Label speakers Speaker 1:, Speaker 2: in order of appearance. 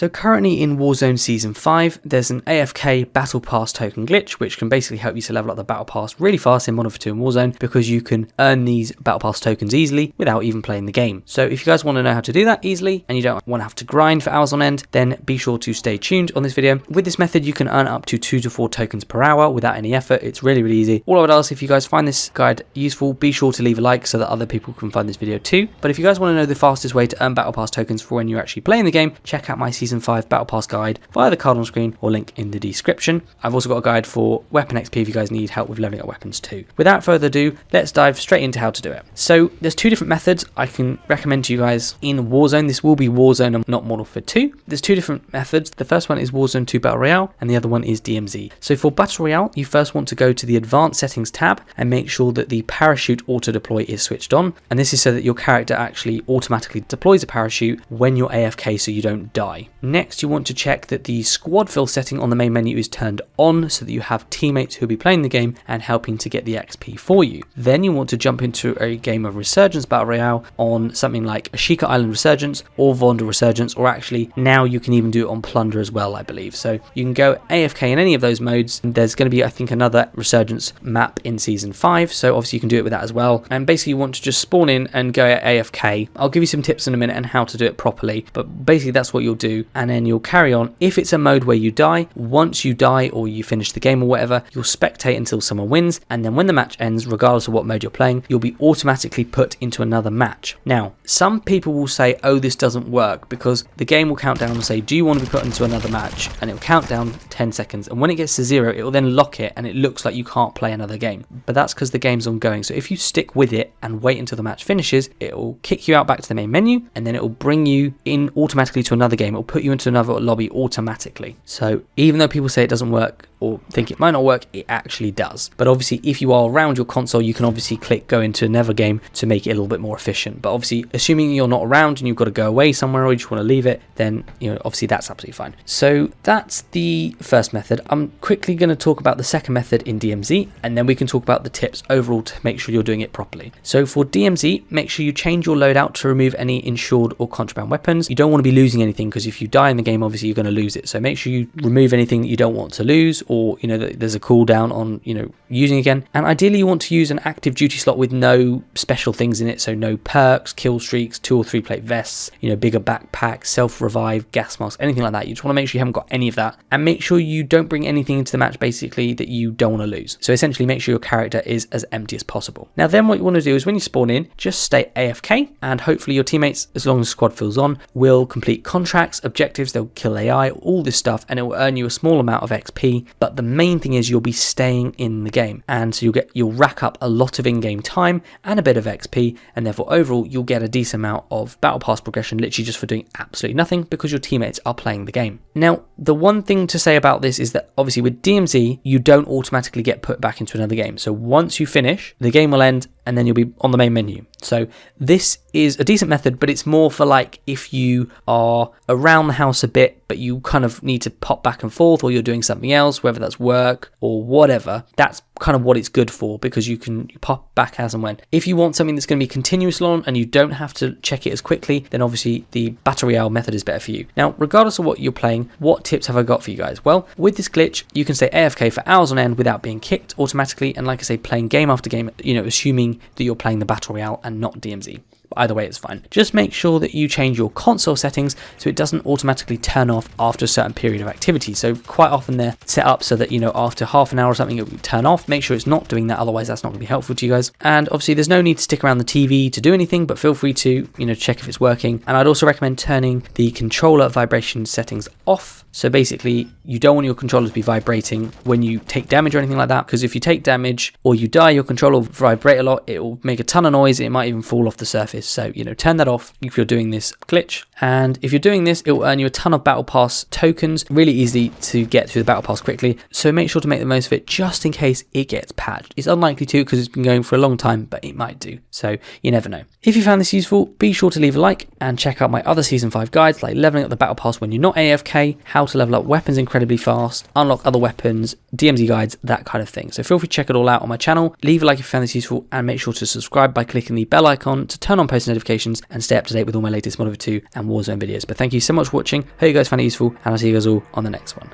Speaker 1: So currently in Warzone Season 5, there's an AFK Battle Pass token glitch, which can basically help you to level up the Battle Pass really fast in MW2 and Warzone, because you can earn these Battle Pass tokens easily without even playing the game. So if you guys want to know how to do that easily, and you don't want to have to grind for hours on end, then be sure to stay tuned on this video. With this method, you can earn up to 2 to 4 tokens per hour without any effort. It's really, really easy. All I would ask, if you guys find this guide useful, be sure to leave a like so that other people can find this video too. But if you guys want to know the fastest way to earn Battle Pass tokens for when you're actually playing the game, check out my Season 5 Battle Pass guide via the card on screen or link in the description. I've also got a guide for weapon XP if you guys need help with leveling up weapons too. Without further ado, let's dive straight into how to do it. So there's 2 different methods I can recommend to you guys in Warzone. This will be Warzone and not Model for 2. There's 2 different methods. The first one is Warzone 2 Battle Royale and the other one is DMZ. So for Battle Royale, you first want to go to the Advanced Settings tab and make sure that the parachute auto deploy is switched on. And this is so that your character actually automatically deploys a parachute when you're AFK so you don't die. Next, you want to check that the squad fill setting on the main menu is turned on so that you have teammates who'll be playing the game and helping to get the XP for you. Then you want to jump into a game of Resurgence Battle Royale on something like Ashika Island Resurgence or Vonda Resurgence, or actually now you can even do it on Plunder as well, I believe. So you can go AFK in any of those modes. There's going to be, I think, another Resurgence map in Season 5, so obviously you can do it with that as well. And basically you want to just spawn in and go AFK. I'll give you some tips in a minute on how to do it properly, but basically that's what you'll do, and then you'll carry on. If it's a mode where you die, once you die or you finish the game or whatever, you'll spectate until someone wins, and then when the match ends, regardless of what mode you're playing, you'll be automatically put into another match. Now, some people will say, oh, this doesn't work, because the game will count down and say, do you want to be put into another match? And it will count down 10 seconds, and when it gets to 0, it will then lock it and it looks like you can't play another game. But that's because the game's ongoing. So if you stick with it and wait until the match finishes, it will kick you out back to the main menu, and then it will bring you in automatically to another game. It will put you into another lobby automatically. So even though people say it doesn't work or think it might not work, it actually does. But obviously if you are around your console, you can obviously click go into another game to make it a little bit more efficient. But obviously assuming you're not around and you've got to go away somewhere or you just want to leave it, then obviously that's absolutely fine. So that's the first method. I'm quickly going to talk about the second method in DMZ, and then we can talk about the tips overall to make sure you're doing it properly. So for DMZ, make sure you change your loadout to remove any insured or contraband weapons. You don't want to be losing anything, because if you die in the game, obviously you're going to lose it. So make sure you remove anything that you don't want to lose, or that there's a cooldown on using again. And ideally you want to use an active duty slot with no special things in it, so no perks, kill streaks, 2 or 3 plate vests, bigger backpack, self-revive, gas mask, anything like that. You just want to make sure you haven't got any of that, and make sure you don't bring anything into the match basically that you don't want to lose. So essentially make sure your character is as empty as possible. Now then, what you want to do is when you spawn in, just stay AFK, and hopefully your teammates, as long as squad fills on, will complete contracts, objectives, they'll kill AI, all this stuff, and it will earn you a small amount of XP. But the main thing is you'll be staying in the game, and so you'll rack up a lot of in-game time and a bit of XP, and therefore overall you'll get a decent amount of battle pass progression literally just for doing absolutely nothing, because your teammates are playing the game. Now the one thing to say about this is that obviously with DMZ you don't automatically get put back into another game. So once you finish, the game will end and then you'll be on the main menu. So this is a decent method, but it's more for like if you are around the house a bit but you kind of need to pop back and forth, or you're doing something else, whether that's work or whatever. That's kind of what it's good for, because you can pop back as and when. If you want something that's going to be continuous long and you don't have to check it as quickly, then obviously the Battle Royale method is better for you. Now regardless of what you're playing, what tips have I got for you guys? Well, with this glitch you can stay AFK for hours on end without being kicked automatically, and like I say, playing game after game, assuming that you're playing the Battle Royale and not DMZ. Either way, it's fine. Just make sure that you change your console settings so it doesn't automatically turn off after a certain period of activity. So quite often they're set up so that, after half an hour or something, it will turn off. Make sure it's not doing that, otherwise that's not going to be helpful to you guys. And obviously there's no need to stick around the TV to do anything, but feel free to, check if it's working. And I'd also recommend turning the controller vibration settings off. So basically you don't want your controller to be vibrating when you take damage or anything like that, because if you take damage or you die, your controller will vibrate a lot. It will make a ton of noise. It might even fall off the surface. So, turn that off if you're doing this glitch. And if you're doing this, it will earn you a ton of Battle Pass tokens, really easy to get through the Battle Pass quickly. So make sure to make the most of it just in case it gets patched. It's unlikely to, because it's been going for a long time, but it might do. So you never know. If you found this useful, be sure to leave a like and check out my other Season 5 guides, like leveling up the Battle Pass when you're not AFK, how to level up weapons incredibly fast, unlock other weapons, DMZ guides, that kind of thing. So feel free to check it all out on my channel. Leave a like if you found this useful, and make sure to subscribe by clicking the bell icon to turn on post notifications and stay up to date with all my latest Modern Warfare 2 and Warzone videos. But thank you so much for watching. Hope you guys found it useful, and I'll see you guys all on the next one.